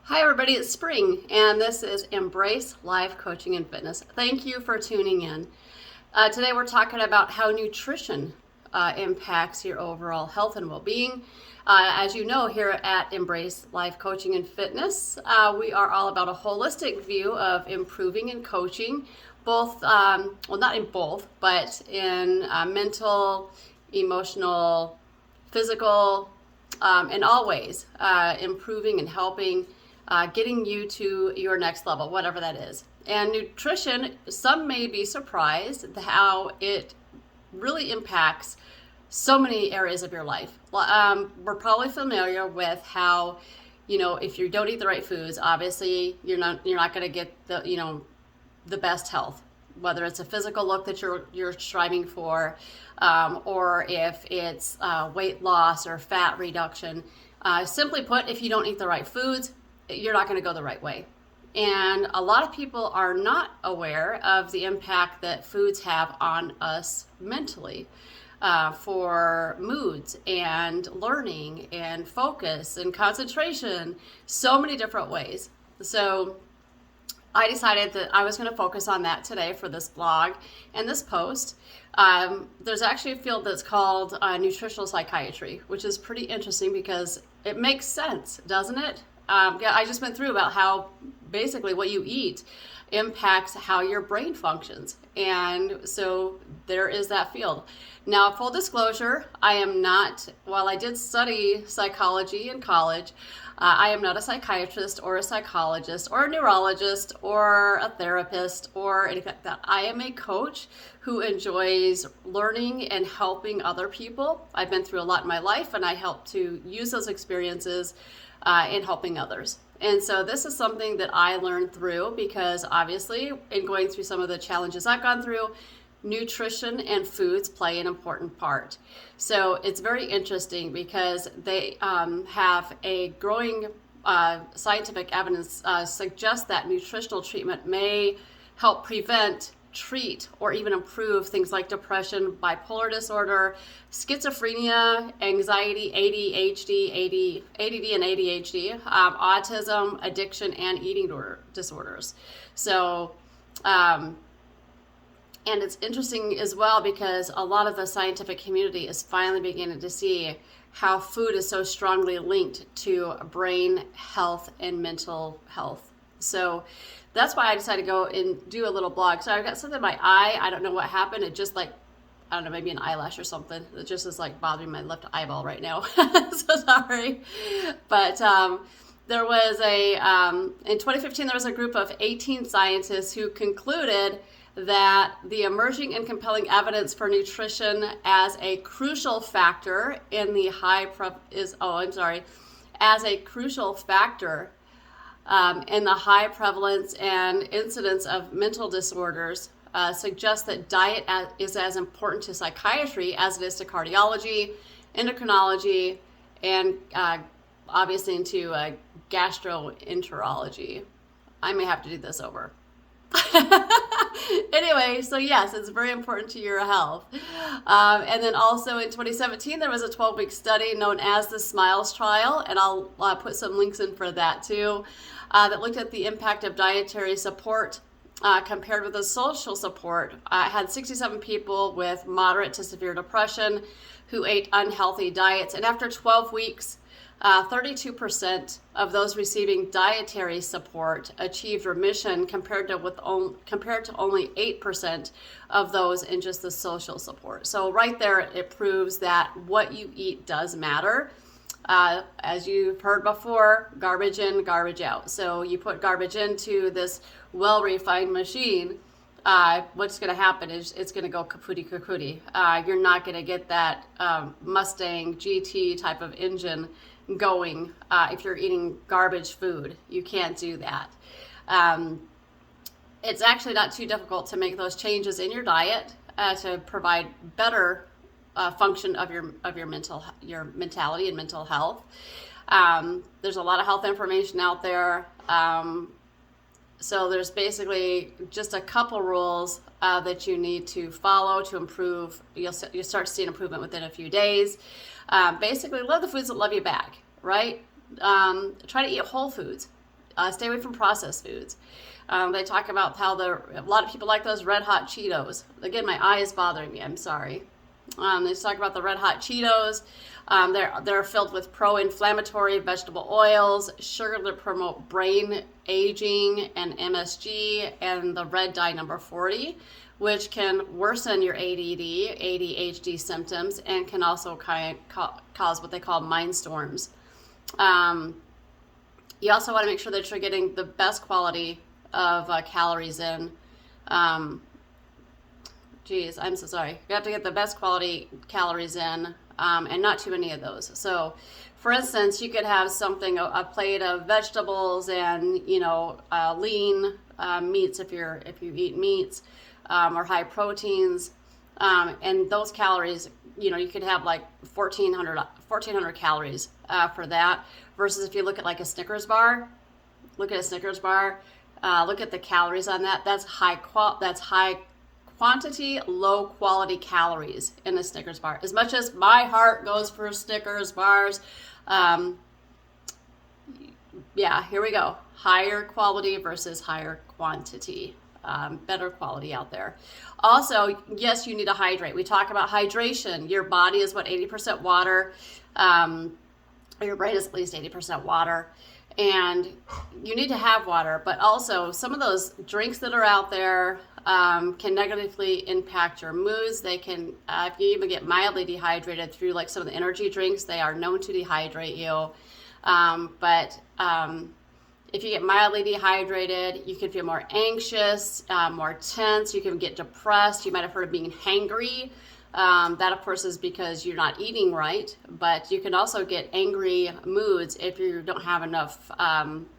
Hi everybody, it's Spring, and this is Embrace Life Coaching and Fitness. Thank you for tuning in. Today we're talking about how nutrition impacts your overall health and well-being. As you know, here at Embrace Life Coaching and Fitness, we are all about a holistic view of improving and coaching, both, well, not in both, but in mental, emotional, physical, in all ways, improving and helping getting you to your next level, whatever that is. And nutrition, some may be surprised at how it really impacts so many areas of your life. We're probably familiar with how, if you don't eat the right foods, obviously you're not going to get the best health, whether it's a physical look that you're striving for, or if it's weight loss or fat reduction. Simply put, if you don't eat the right foods, you're not going to go the right way. And a lot of people are not aware of the impact that foods have on us mentally, for moods and learning and focus and concentration, so many different ways. So I decided that I was going to focus on that today for this blog and this post. There's actually a field that's called nutritional psychiatry, which is pretty interesting because it makes sense, doesn't it? I just went through about how basically what you eat impacts how your brain functions. And so there is that field. Now, full disclosure, I am not, while I did study psychology in college, I am not a psychiatrist or a psychologist or a neurologist or a therapist or anything like that. I am a coach who enjoys learning and helping other people. I've been through a lot in my life, and I help to use those experiences in helping others. And so this is something that I learned through because obviously in going through some of the challenges I've gone through, nutrition and foods play an important part. So it's very interesting because they have a growing scientific evidence suggests that nutritional treatment may help prevent, treat, or even improve things like depression, bipolar disorder, schizophrenia, anxiety, ADD and ADHD, autism, addiction, and eating disorders. So, and it's interesting as well because a lot of the scientific community is finally beginning to see how food is so strongly linked to brain health and mental health. So that's why I decided to go and do a little blog. So I've got something in my eye. I don't know what happened. It just I don't know, maybe an eyelash or something. It just is bothering my left eyeball right now. So sorry. But there was in 2015, there was a group of 18 scientists who concluded that the emerging and compelling evidence for nutrition as a crucial factor in the as a crucial factor in the high prevalence and incidence of mental disorders suggests that diet is as important to psychiatry as it is to cardiology, endocrinology, and obviously into gastroenterology. I may have to do this over. Anyway, so yes, it's very important to your health. And then also in 2017, there was a 12-week study known as the SMILES trial, and I'll put some links in for that too, that looked at the impact of dietary support compared with the social support. It had 67 people with moderate to severe depression who ate unhealthy diets, and after 12 weeks, 32% of those receiving dietary support achieved remission compared to only 8% of those in just the social support. So right there, it proves that what you eat does matter. As you've heard before, garbage in, garbage out. So you put garbage into this well-refined machine, what's going to happen is it's going to go kapooty. You're not going to get that Mustang GT type of engine going if you're eating garbage food. You can't do that. It's actually not too difficult to make those changes in your diet to provide better function of your mentality and mental health. There's a lot of health information out there. So there's basically just a couple rules that you need to follow to improve. You'll start seeing improvement within a few days. Basically, love the foods that love you back, right? Try to eat whole foods. Stay away from processed foods. They talk about how a lot of people like those red hot Cheetos. Again, my eye is bothering me. I'm sorry. They talk about the red hot Cheetos. They're filled with pro-inflammatory vegetable oils, sugar that promote brain aging, and MSG, and the red dye number 40, which can worsen your ADD, ADHD symptoms, and can also cause what they call mind storms. You also want to make sure that you're getting the best quality of calories in. I'm so sorry. You have to get the best quality calories in, and not too many of those. So, for instance, you could have a plate of vegetables and lean meats if you eat meats, or high proteins, and those calories, you could have like 1,400 calories for that. Versus if you look at like a Snickers bar, look at the calories on that. That's high quantity, low quality calories in a Snickers bar. As much as my heart goes for Snickers bars, here we go. Higher quality versus higher quantity. Better quality out there. Also, yes, you need to hydrate. We talk about hydration. Your body is 80% water. Your brain is at least 80% water. And you need to have water, but also some of those drinks that are out there can negatively impact your moods. They can, if you even get mildly dehydrated through like some of the energy drinks, they are known to dehydrate you. But if you get mildly dehydrated, you can feel more anxious, more tense. You can get depressed. You might have heard of being hangry. That, of course, is because you're not eating right. But you can also get angry moods if you don't have enough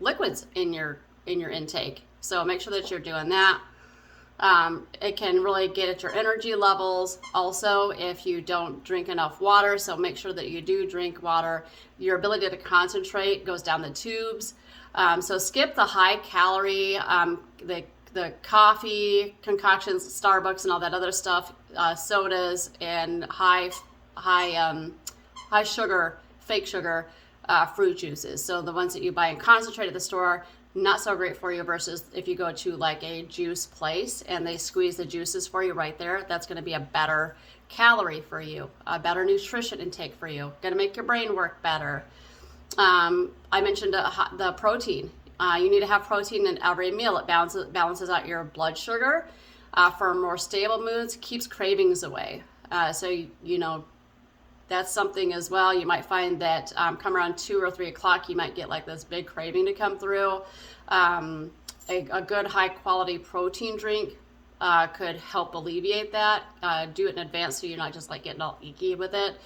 liquids in your intake. So make sure that you're doing that. It can really get at your energy levels also if you don't drink enough water. So make sure that you do drink water. Your ability to concentrate goes down the tubes. So skip the high calorie, the coffee concoctions, Starbucks and all that other stuff, sodas and high sugar, fake sugar fruit juices. So the ones that you buy in concentrate at the store, not so great for you, versus if you go to like a juice place and they squeeze the juices for you right there, that's going to be a better calorie for you, a better nutrition intake for you, going to make your brain work better. I mentioned the protein. You need to have protein in every meal. It balances out your blood sugar. For more stable moods, keeps cravings away. So that's something as well. You might find that come around 2 or 3 o'clock, you might get like this big craving to come through. A good high quality protein drink could help alleviate that. Do it in advance so you're not just like getting all icky with it.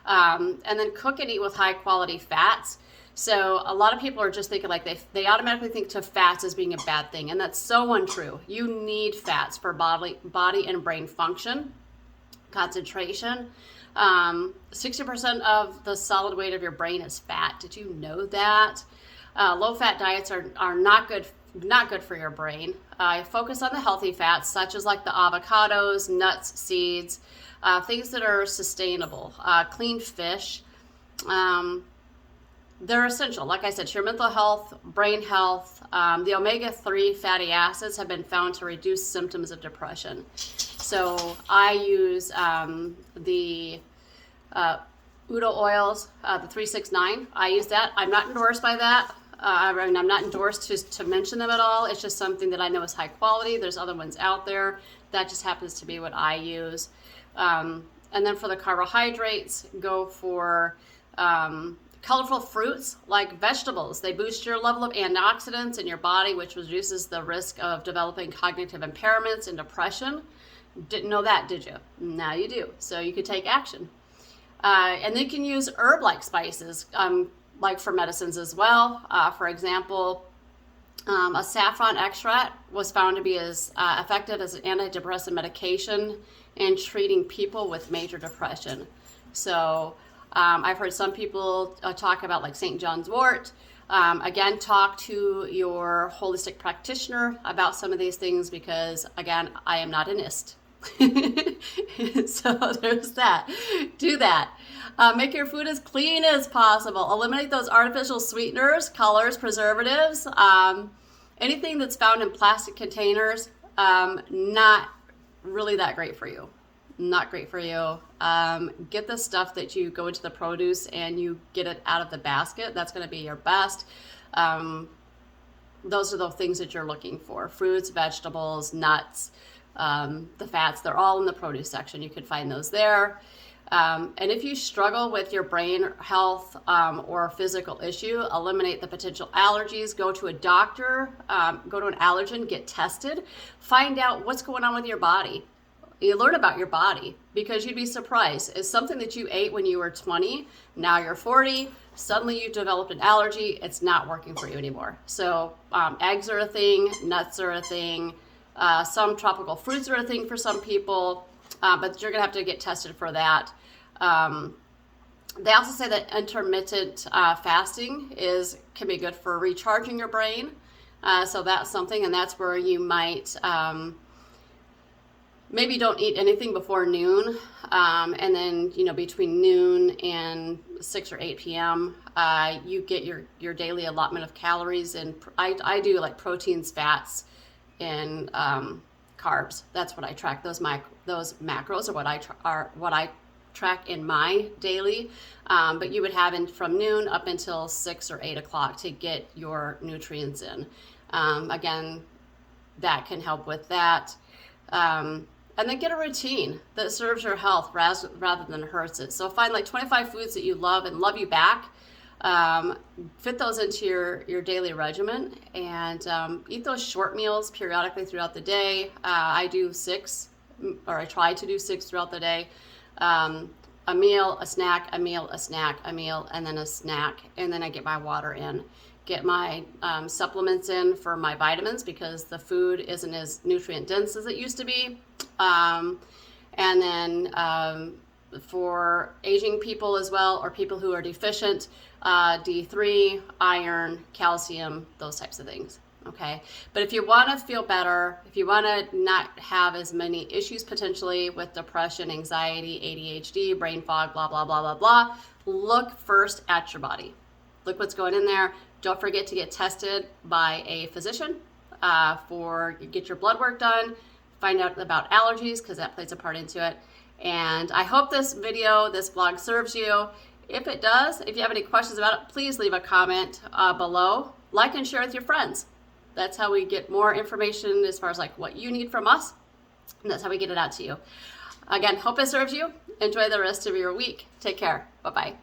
And then cook and eat with high quality fats. So a lot of people are just thinking like they automatically think to fats as being a bad thing, and that's so untrue. You need fats for body and brain function, concentration. 60% of the solid weight of your brain is fat. Did you know that? Low fat diets are not good for your brain. Focus on the healthy fats, such as like the avocados, nuts, seeds, things that are sustainable. Clean fish. They're essential, like I said, to your mental health, brain health. The omega-3 fatty acids have been found to reduce symptoms of depression. So I use the Udo oils, the 369. I use that. I'm not endorsed by that. I'm not endorsed to mention them at all. It's just something that I know is high quality. There's other ones out there. That just happens to be what I use. And then for the carbohydrates, go for colorful fruits like vegetables. They boost your level of antioxidants in your body, which reduces the risk of developing cognitive impairments and depression. Didn't know that, did you? Now you do. So you could take action. And then you can use herb-like spices, like for medicines as well. For example, a saffron extract was found to be as effective as an antidepressant medication in treating people with major depression. So I've heard some people talk about like St. John's wort. Again, talk to your holistic practitioner about some of these things because, again, I am not an IST. So there's that. Do that. Make your food as clean as possible. Eliminate those artificial sweeteners, colors, preservatives, anything that's found in plastic containers. Not really that great for you. Not great for you. Get the stuff that you go into the produce and you get it out of the basket. That's going to be your best. Those are the things that you're looking for. Fruits, vegetables, nuts, the fats, they're all in the produce section. You can find those there. And if you struggle with your brain health or physical issue, eliminate the potential allergies, go to a doctor, go to an allergen, get tested, find out what's going on with your body. You learn about your body, because you'd be surprised. It's something that you ate when you were 20, now you're 40, suddenly you developed an allergy, it's not working for you anymore. So eggs are a thing, nuts are a thing, some tropical fruits are a thing for some people, but you're gonna have to get tested for that. They also say that intermittent fasting can be good for recharging your brain. So that's something, and that's where you might maybe don't eat anything before noon, and then between noon and 6 or 8 p.m. You get your daily allotment of calories, and I do like proteins, fats, and carbs. That's what I track. Those macros are what I track in my daily. But you would have from noon up until 6 or 8 o'clock to get your nutrients in. Again, that can help with that. And then get a routine that serves your health rather than hurts it. So find like 25 foods that you love and love you back. Fit those into your daily regimen, and eat those short meals periodically throughout the day. I do 6, or I try to do 6 throughout the day. A meal, a snack, a meal, a snack, a meal, and then a snack. And then I get my water in. Get my supplements in for my vitamins, because the food isn't as nutrient dense as it used to be. And then for aging people as well, or people who are deficient, D3, iron, calcium, those types of things. Okay, but if you want to feel better, if you want to not have as many issues potentially with depression, anxiety, ADHD, brain fog, blah, blah, blah, blah, blah, look first at your body. Look what's going in there. Don't forget to get tested by a physician get your blood work done, find out about allergies, because that plays a part into it. And I hope this blog serves you. If it does, if you have any questions about it, please leave a comment below. Like and share with your friends. That's how we get more information as far as like what you need from us. And that's how we get it out to you. Again, hope it serves you. Enjoy the rest of your week. Take care. Bye-bye.